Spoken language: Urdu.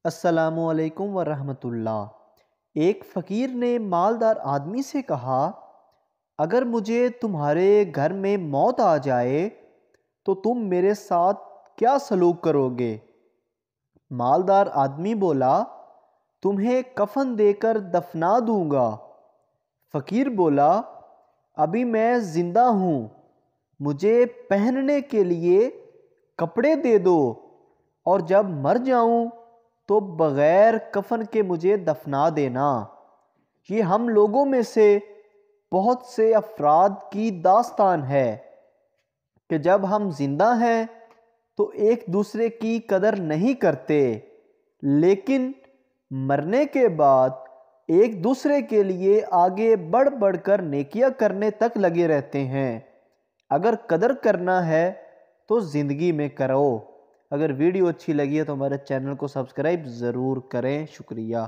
السلام علیکم ورحمۃ اللہ۔ ایک فقیر نے مالدار آدمی سے کہا، اگر مجھے تمہارے گھر میں موت آ جائے تو تم میرے ساتھ کیا سلوک کرو گے؟ مالدار آدمی بولا، تمہیں کفن دے کر دفنا دوں گا۔ فقیر بولا، ابھی میں زندہ ہوں، مجھے پہننے کے لیے کپڑے دے دو، اور جب مر جاؤں تو بغیر کفن کے مجھے دفنا دینا۔ یہ ہم لوگوں میں سے بہت سے افراد کی داستان ہے کہ جب ہم زندہ ہیں تو ایک دوسرے کی قدر نہیں کرتے، لیکن مرنے کے بعد ایک دوسرے کے لیے آگے بڑھ بڑھ کر نیکیاں کرنے تک لگے رہتے ہیں۔ اگر قدر کرنا ہے تو زندگی میں کرو۔ اگر ویڈیو اچھی لگی ہے تو ہمارے چینل کو سبسکرائب ضرور کریں۔ شکریہ۔